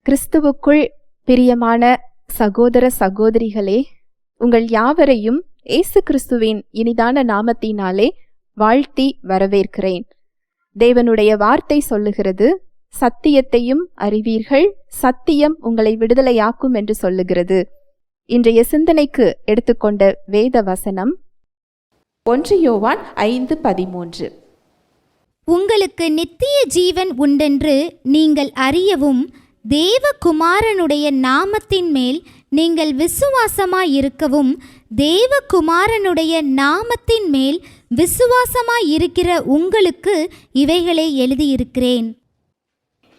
கிறிஸ்துவுக்குள் பிரியமான சகோதர சகோதரிகளே, உங்கள் யாவரையும் இயேசு கிறிஸ்துவின் இனிதான நாமத்தினாலே வாழ்த்தி வரவேற்கிறேன். தேவனுடைய வார்த்தை சொல்லுகிறது, சத்தியத்தையும் அறிவீர்கள், சத்தியம் உங்களை விடுதலையாக்கும் என்று சொல்லுகிறது. இன்றைய சிந்தனைக்கு எடுத்துக்கொண்ட வேத வசனம் 1 யோவான் 5:13. உங்களுக்கு நித்திய ஜீவன் உண்டென்று நீங்கள் அறியவும் தேவகுமாரனுடைய நாமத்தின் மேல் நீங்கள் விசுவாசமாயிருக்கவும் தேவகுமாரனுடைய நாமத்தின் மேல் விசுவாசமாயிருக்கிற உங்களுக்கு இவைகளை எழுதியிருக்கிறேன்.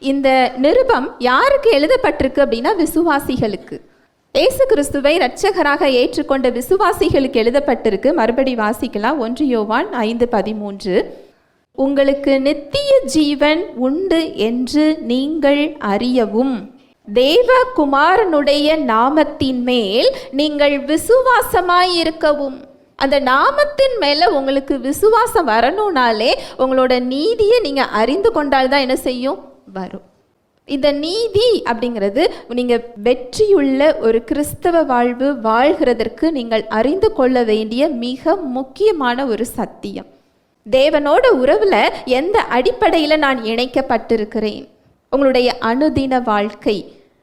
இந்த நிருபம் யாருக்கு எழுதப்பட்டிருக்கு அப்படின்னா, விசுவாசிகளுக்கு. இயேசு கிறிஸ்துவை இரட்சகராக ஏற்றுக்கொண்ட விசுவாசிகளுக்கு எழுதப்பட்டிருக்கு. மறுபடி வாசிக்கலாம். 1 யோவான் 5:13. உங்களுக்கு நித்திய ஜீவன் உண்டு என்று நீங்கள் அறியவும் தேவகுமாரனுடைய நாமத்தின் மேல் நீங்கள் விசுவாசமாயிருக்கவும். அந்த நாமத்தின் மேல உங்களுக்கு விசுவாசம் வரணும்னாலே உங்களோட நீதியை நீங்க அறிந்து கொண்டால்தான் என்ன செய்யும்? வரும். இந்த நீதி அப்படிங்கிறது நீங்க வெற்றியுள்ள ஒரு கிறிஸ்தவ வாழ்வு வாழ்கிறதற்கு நீங்கள் அறிந்து கொள்ள வேண்டிய மிக முக்கியமான ஒரு சத்தியம். தேவனோட உறவுல எந்த அடிப்படையில் நான் இணைக்கப்பட்டிருக்கிறேன்? உங்களுடைய அனுதின வாழ்க்கை,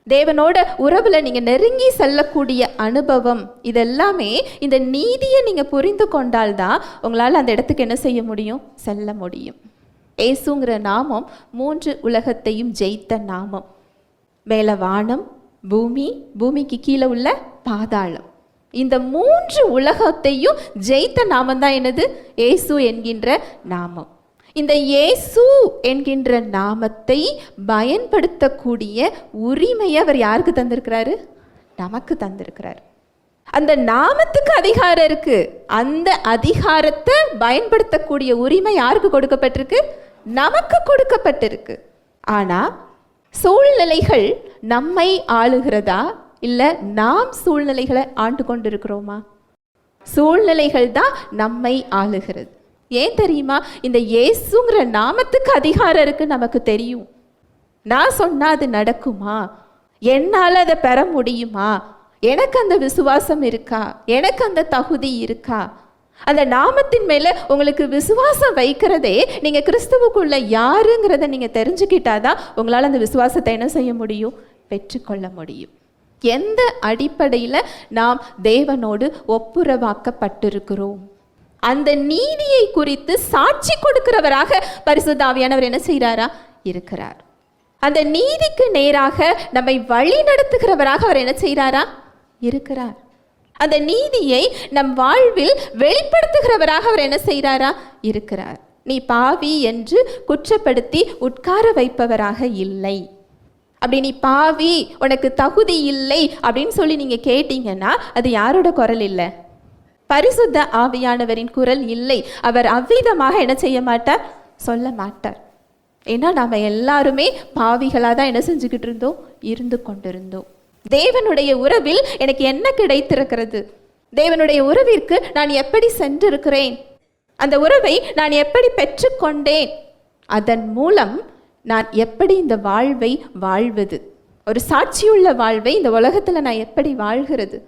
தேவனோட உறவுல நீங்க நெருங்கி செல்லக்கூடிய அனுபவம், இதெல்லாமே இந்த நீதியை நீங்க புரிந்து கொண்டால்தான் உங்களால் அந்த இடத்துக்கு என்ன செய்ய முடியும்? செல்ல முடியும். இயேசுங்கிற நாமம் 3 உலகத்தையும் ஜெயித்த நாமம். மேல வானம், பூமி, பூமிக்கு கீழே உள்ள பாதாளம், இந்த 3 உலகத்தையும் ஜெயித்த நாமம் தான் என்னது? இயேசு என்கின்ற நாமம். இந்த இயேசு என்கின்ற நாமத்தை பயன்படுத்தக்கூடிய உரிமையை அவர் யாருக்கு தந்திருக்கிறாரு? நமக்கு தந்திருக்கிறார். அந்த நாமத்துக்கு அதிகாரம் இருக்கு. அந்த அதிகாரத்தை பயன்படுத்தக்கூடிய உரிமை யாருக்கு கொடுக்கப்பட்டிருக்கு? நமக்கு கொடுக்கப்பட்டிருக்கு. ஆனா சூழ்நிலைகள் நம்மை ஆளுகிறதா, இல்ல நாம் சூழ்நிலைகளை ஆண்டு கொண்டிருக்கிறோமா? சூழ்நிலைகள் தான் நம்மை ஆளுகிறது. ஏன் தெரியுமா? இந்த இயேசுங்கிற நாமத்துக்கு அதிகாரம் இருக்கு, நமக்கு தெரியும். நான் சொன்னா அது நடக்குமா? என்னால் அதை பெற முடியுமா? எனக்கு அந்த விசுவாசம் இருக்கா? எனக்கு அந்த தகுதி இருக்கா? அந்த நாமத்தின் மேல உங்களுக்கு விசுவாசம் வைக்கிறதே நீங்க கிறிஸ்துவுக்குள்ள யாருங்கிறத நீங்க தெரிஞ்சுக்கிட்டாதான் உங்களால் அந்த விசுவாசத்தை என்ன செய்ய முடியும்? பெற்றுக்கொள்ள முடியும். எந்த அடிப்படையில் நாம் தேவனோடு ஒப்புரவாக்கப்பட்டிருக்கிறோம்? அந்த நீதியை குறித்து சாட்சி கொடுக்கிறவராக பரிசுத்த ஆவியானவர் என்ன செய்கிறாரா? இருக்கிறார். அந்த நீதிக்கு நேராக நம்மை வழி நடத்துகிறவராக அவர் என்ன செய்கிறாரா? இருக்கிறார். அந்த நீதியை நம் வாழ்வில் வெளிப்படுத்துகிறவராக அவர் என்ன செய்கிறாரா? இருக்கிறார். நீ பாவி என்று குற்றப்படுத்தி உட்கார வைப்பவராக இல்லை. அப்படி நீ பாவி, உனக்கு தகுதி இல்லை அப்படின்னு சொல்லி நீங்க கேட்டீங்கன்னா அது யாரோட குரல் இல்லை? பரிசுத்த ஆவியானவரின் குரல் இல்லை. அவர் அவ்விதமாக என்ன செய்ய மாட்டார்? சொல்ல மாட்டார். ஏன்னா நாம எல்லாருமே பாவிகளாக தான் என்ன செஞ்சுக்கிட்டு இருந்தோம்? இருந்து கொண்டிருந்தோம். தேவனுடைய உறவில் எனக்கு என்ன கிடைத்திருக்கிறது? தேவனுடைய உறவிற்கு நான் எப்படி சென்றிருக்கிறேன்? அந்த உறவை நான் எப்படி பெற்றுக்கொண்டேன்? அதன் மூலம் நான் எப்படி இந்த வாழ்வை வாழ்வது, ஒரு சாட்சியுள்ள வாழ்வை இந்த உலகத்தில் நான் எப்படி வாழ்கிறது,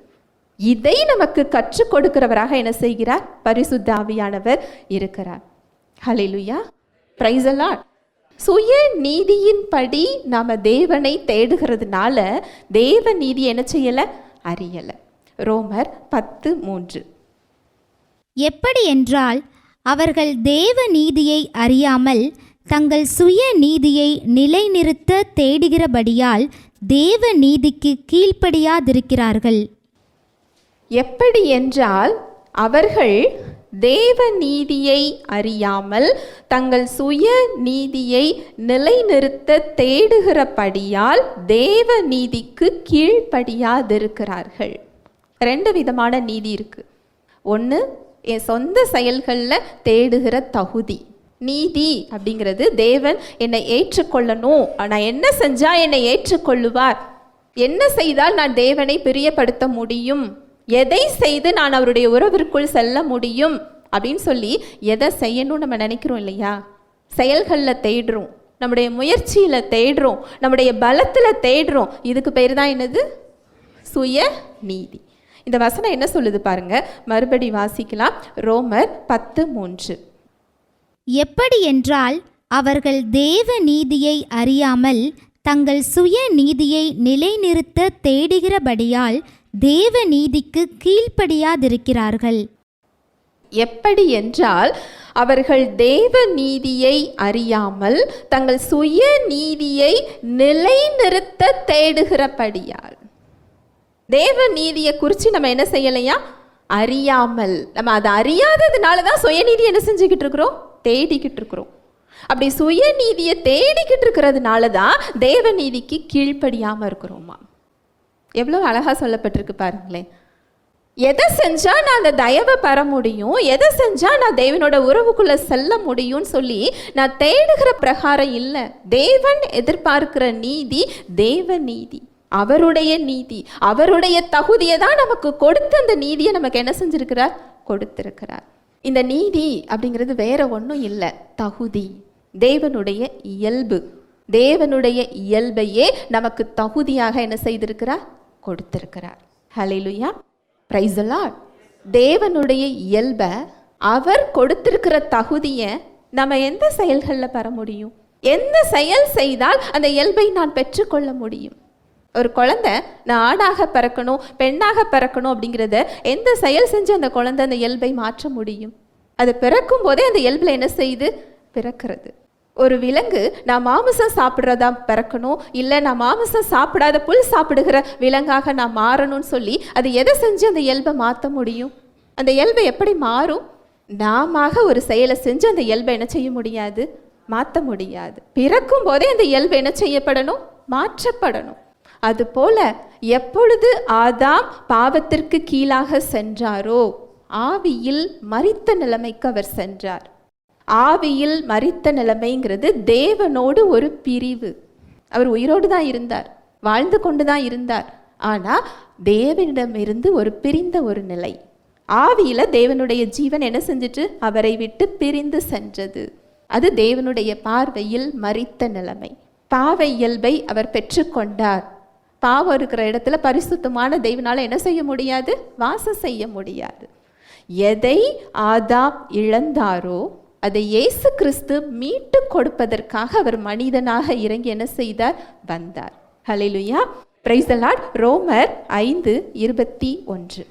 இதை நமக்கு கற்றுக் கொடுக்கிறவராக என்ன செய்கிறார்? பரிசுத்த ஆவியானவர் இருக்கிறார். ஹல்லேலூயா, பிரைஸ் தி லார்ட். சுய நீதியின்படி நாம தேவனை தேடுகிறதுனால தேவ நீதி என்ன செய்யல? அறியல. ரோமர் 10:3. எப்படி என்றால், அவர்கள் தேவ நீதியை அறியாமல் தங்கள் சுய நீதியை நிலைநிறுத்த தேடுகிறபடியால் தேவ நீதிக்கு கீழ்ப்படியாதிருக்கிறார்கள். எப்படி என்றால், அவர்கள் தேவ நீதியை அறியாமல் தங்கள் சுய நீதியை நிலைநிறுத்த தேடுகிறபடியால் தேவ நீதிக்கு கீழ்ப்படியாதிருக்கிறார்கள். 2 விதமான நீதி இருக்கு. ஒன்று, என் சொந்த செயல்களில் தேடுகிற தகுதி நீதி அப்படிங்கிறது. தேவன் என்னை ஏற்றுக்கொள்ளணும், நான் என்ன செஞ்சா என்னை ஏற்றுக்கொள்ளுவார், என்ன செய்தால் நான் தேவனை பிரியப்படுத்த முடியும், எதை செய்து நான் அவருடைய உறவிற்குள் செல்ல முடியும் அப்படின்னு சொல்லி எதை செய்யணும்னு நம்ம நினைக்கிறோம் இல்லையா? செயல்களில் தேடுறோம். நம்முடைய முயற்சியில் தேடுறோம், நம்முடைய பலத்தில் தேடுறோம். இதுக்கு பேர் தான் என்னது? சுய நீதி. இந்த வசனம் என்ன சொல்லுது பாருங்க, மறுபடி வாசிக்கலாம். ரோமர் 10:3. எப்படி என்றால் அவர்கள் தேவ நீதியை அறியாமல் தங்கள் சுய நீதியை நிலைநிறுத்த தேடுகிறபடியால் தேவ நீதிக்கு கீழ்ப்படியாதிருக்கிறார்கள். எப்படி என்றால் அவர்கள் தேவ நீதியை அறியாமல் தங்கள் சுய நீதியை நிலைநிறுத்த தேடுகிறபடியால். தேவ நீதியை குறித்து நம்ம என்ன செய்யலையா? அறியாமல். நம்ம அதை அறியாததுனால தான் சுயநீதி என்ன செஞ்சுக்கிட்டு இருக்கிறோம்? தேடிக்கிட்டு இருக்கிறோம். அப்படி சுயநீதியை தேடிக்கிட்டு இருக்கிறதுனால தான் தேவ நீதிக்கு கீழ்ப்படியாமல் இருக்கிறோமா. எவ்வளோ அழகாக சொல்லப்பட்டிருக்கு பாருங்களேன். எதை செஞ்சால் நான் அந்த தயவை பெற முடியும், எதை செஞ்சால் நான் தேவனோட உறவுக்குள்ளே செல்ல முடியும்னு சொல்லி நான் தேடுகிற பிரகாரம் இல்லை. தேவன் எதிர்பார்க்கிற நீதி தேவ நீதி, அவருடைய நீதி, அவருடைய தகுதியை தான் நமக்கு கொடுத்து அந்த நீதியை நமக்கு என்ன செஞ்சிருக்கிறார்? கொடுத்திருக்கிறார். இந்த நீதி அப்படிங்கிறது வேற ஒன்றும் இல்லை, தகுதி, தேவனுடைய இயல்பு. தேவனுடைய இயல்பையே நமக்கு தகுதியாக என்ன செய்திருக்கிறார்? கொடுத்திருக்கிறார். ஹல்லேலூயா, பிரைஸ் தி லார்ட். தேவனுடைய இயல்பை, அவர் கொடுத்திருக்கிற தகுதியை நம்ம எந்த செயல்களில் பெற முடியும்? எந்த செயல் செய்தால் அந்த இயல்பை நான் பெற்றுக்கொள்ள முடியும்? ஒரு குழந்தை நான் ஆணாக பிறக்கணும் பெண்ணாக பிறக்கணும் அப்படிங்கிறத எந்த செயல் செஞ்சு அந்த குழந்தை அந்த இயல்பை மாற்ற முடியும்? அது பிறக்கும் போதே அந்த இயல்பில் என்ன செய்து பிறக்கிறது. ஒரு விலங்கு நான் மாமிசம் சாப்பிட்றதா பிறக்கணும், இல்லை நான் மாமிசம் சாப்பிடாத புல் சாப்பிடுகிற விலங்காக நான் மாறணும்னு சொல்லி அது எதை செஞ்சு அந்த இயல்பை மாற்ற முடியும்? அந்த இயல்பை எப்படி மாறும்? நாம ஒரு செயலை செஞ்சு அந்த இயல்பை என்ன செய்ய முடியாது? மாற்ற முடியாது. பிறக்கும் போதே அந்த இயல்பு என்ன செய்யப்படணும்? மாற்றப்படணும். அதுபோல எப்பொழுது ஆதாம் பாவத்திற்கு கீழாக சென்றாரோ ஆவியில் மரித்த நிலைமைக்கு அவர் சென்றார். ஆவியில் மரித்த நிலைமைங்கிறது தேவனோடு ஒரு பிரிவு. அவர் உயிரோடு தான் இருந்தார், வாழ்ந்து கொண்டு தான் இருந்தார். ஆனால் தேவனிடமிருந்து ஒரு பிரிந்த ஒரு நிலை. ஆவியில் தேவனுடைய ஜீவன் என்ன செஞ்சிட்டு அவரை விட்டு பிரிந்து சென்றது. அது தேவனுடைய பார்வையில் மரித்த நிலைமை. பாவ இயல்பை அவர் பெற்றுக்கொண்டார். பாவம் இருக்கிற இடத்துல பரிசுத்தமான தெய்வனால என்ன செய்ய முடியாது? வாசம் செய்ய முடியாது. எதை ஆதாம் இழந்தாரோ அதை இயேசு கிறிஸ்து மீட்டு கொடுப்பதற்காக அவர் மனிதனாக இறங்கி என்ன செய்தார்? வந்தார். ஹல்லேலூயா, பிரைஸ் தி லார்ட். ரோமர் 5:21.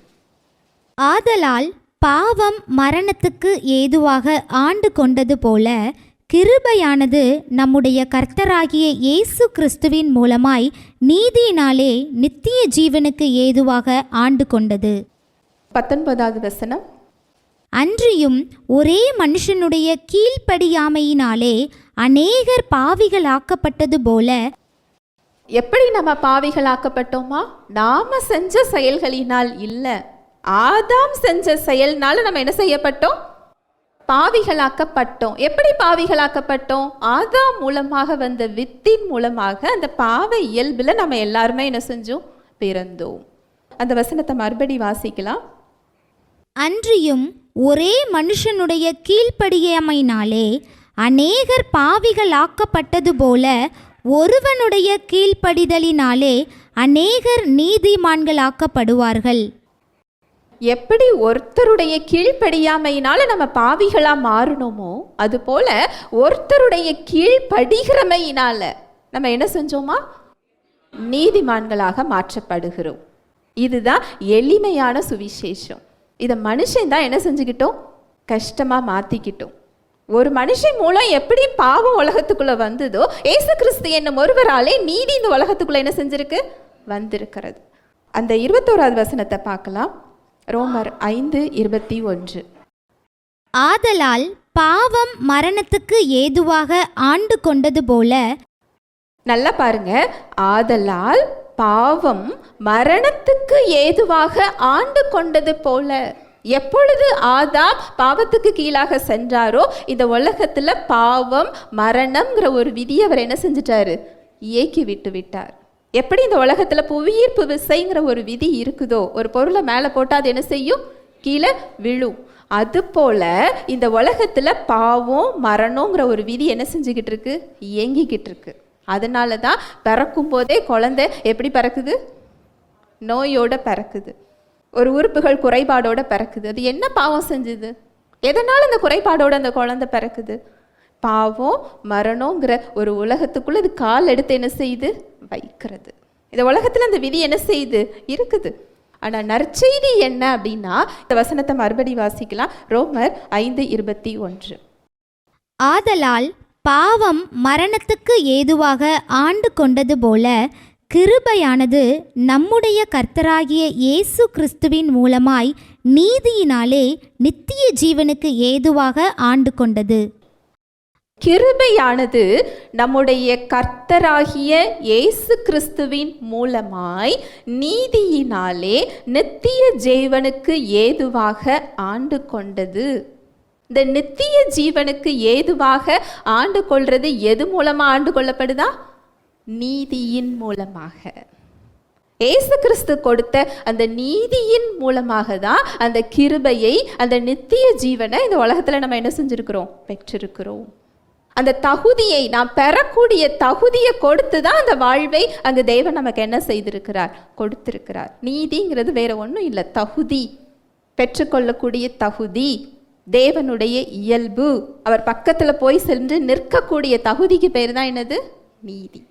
ஆதலால் பாவம் மரணத்துக்கு ஏதுவாக ஆண்டு கொண்டது போல கிருபையானது நம்முடைய கர்த்தராகிய இயேசு கிறிஸ்துவின் மூலமாய் நீதியினாலே நித்திய ஜீவனுக்கு ஏதுவாக ஆண்டு கொண்டது. 19வது வசனம். அன்றியும் ஒரே மனுஷனுடைய கீழ்ப்படியாமையினாலே அநேகர் பாவிகளாக்கப்பட்டது போல. எப்படி நம்ம பாவிகளாக்கப்பட்டோமா? நாம செஞ்ச செயல்களினால் இல்லை, ஆதாம் செஞ்ச செயல்னால நம்ம என்ன செய்யப்பட்டோம்? பாவிகளாக்கப்பட்டோம். எப்படி பாவிகளாக்கப்பட்டோம்? ஆதாம் மூலமாக வந்த வித்தின் மூலமாக அந்த பாவ இயல்பில் நம்ம எல்லாருமே என்ன செஞ்சோம்? பிறந்தோம். அந்த வசனத்தை மறுபடி வாசிக்கலாம். அன்றியும் ஒரே மனுஷனுடைய கீழ்ப்படியாமையினாலே அநேகர் பாவிகளாக்கப்பட்டது போல ஒருவனுடைய கீழ்ப்படிதலினாலே அநேகர் நீதிமான்களாக்கப்படுவார்கள். எப்படி ஒருத்தருடைய கீழ்ப்படியாமையினால நம்ம பாவிகளா மாறணுமோ அதுபோல ஒருத்தருடைய கீழ்ப்படிகிறமையினால நம்ம என்ன செஞ்சோமா? நீதிமான்களாக மாற்றப்படுகிறோம். இதுதான் எளிமையான சுவிசேஷம். இதை மனுஷன் தான் என்ன செஞ்சுக்கிட்டோம்? கஷ்டமாக மாற்றிக்கிட்டோம். ஒரு மனுஷன் மூலம் எப்படி பாவம் உலகத்துக்குள்ளே வந்ததோ ஏசு கிறிஸ்து என்னும் ஒருவராலே நீதி இந்த உலகத்துக்குள்ளே என்ன செஞ்சிருக்கு? வந்திருக்கிறது. அந்த 21வது வசனத்தை பார்க்கலாம். ரோமர் 5:21. ஆதலால் பாவம் மரணத்துக்கு ஏதுவாக ஆண்டு கொண்டது போல. நல்லா பாருங்க. ஆதலால் பாவம் மரணத்துக்கு ஏதுவாக ஆண்டு கொண்டது போல. எப்பொழுது ஆதாம் பாவத்துக்கு கீழாக சென்றாரோ இந்த உலகத்துல பாவம் மரணம்ங்கிற ஒரு விதியை அவர் என்ன செஞ்சிட்டாரு? இயக்கி விட்டு விட்டார். எப்படி இந்த உலகத்துல புவியீர்ப்பு விசைங்கிற ஒரு விதி இருக்குதோ, ஒரு பொருளை மேலே போட்டால் அது என்ன செய்யும்? கீழே விழும். அதுபோல இந்த உலகத்தில் பாவம் மரணங்கிற ஒரு விதி என்ன செஞ்சுக்கிட்டு இருக்கு? இயங்கிக்கிட்டு இருக்கு. அதனால தான் பிறக்கும் போதே குழந்தை எப்படி பிறக்குது? நோயோட பிறக்குது, ஒரு உறுப்புகள் குறைபாடோட பிறக்குது. அது என்ன பாவம் செஞ்சுது? எதனால் அந்த குறைபாடோட அந்த குழந்தை பிறக்குது? பாவம் மரணங்கிற ஒரு உலகத்துக்குள்ள அது கால் எடுத்து என்ன செய்யுது? வைக்கிறது. இந்த உலகத்தில் அந்த விதி என்ன செய்யுது? இருக்குது. ஆனால் நற்செய்தி என்ன அப்படின்னா, இந்த வசனத்தை மறுபடி வாசிக்கலாம். ரோமர் 5:21. ஆதலால் பாவம் மரணத்துக்கு ஏதுவாக ஆண்டு கொண்டது போல கிருபையானது நம்முடைய கர்த்தராகிய இயேசு கிறிஸ்துவின் மூலமாய் நீதியினாலே நித்திய ஜீவனுக்கு ஏதுவாக ஆண்டு கொண்டது. கிருபையானது நம்முடைய கர்த்தராகிய இயேசு கிறிஸ்துவின் மூலமாய் நீதியினாலே நித்திய ஜீவனுக்கு ஏதுவாக ஆண்டு கொண்டது. இந்த நித்திய ஜீவனுக்கு ஏதுவாக ஆண்டு கொள்றது எது மூலமா ஆண்டு கொள்ளப்படுதா? நீதியின் மூலமாக. இயேசு கிறிஸ்து கொடுத்த அந்த நீதியின் மூலமாக தான் அந்த கிருபையை, அந்த நித்திய ஜீவனை இந்த உலகத்தில் நம்ம என்ன செஞ்சிருக்கிறோம்? பெற்றிருக்கிறோம். அந்த தகுதியை, நாம் பெறக்கூடிய தகுதியை கொடுத்து தான் அந்த வாழ்வை அங்கு தேவன் நமக்கு என்ன செய்திருக்கிறார்? கொடுத்திருக்கிறார். நீதிங்கிறது வேற ஒன்றும் இல்லை, தகுதி, பெற்றுக்கொள்ளக்கூடிய தகுதி, தேவனுடைய இயல்பு, அவர் பக்கத்தில் போய் சென்று நிற்கக்கூடிய தகுதிக்கு பேர் தான் என்னது? நீதி.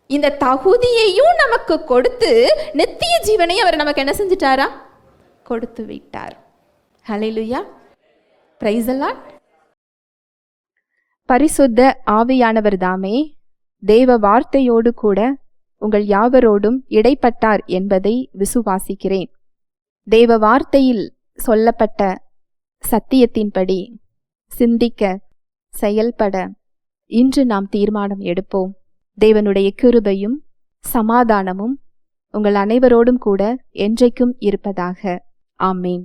இந்த தகுதியையும் நமக்கு கொடுத்து நித்திய ஜீவனையும் அவர் நமக்கு என்ன செஞ்சிட்டாரா? கொடுத்து விட்டார். ஹல்லேலூயா, பிரைஸ் தி லார்ட். பரிசுத்த ஆவியானவர் தாமே தேவ வார்த்தையோடு கூட உங்கள் யாவரோடும் இடைப்பட்டார் என்பதை விசுவாசிக்கிறேன். தேவ வார்த்தையில் சொல்லப்பட்ட சத்தியத்தின்படி சிந்திக்க, செயல்பட இன்று நாம் தீர்மானம் எடுப்போம். தேவனுடைய கிருபையும் சமாதானமும் உங்கள் அனைவரோடும் கூட என்றைக்கும் இருப்பதாக. ஆமேன்.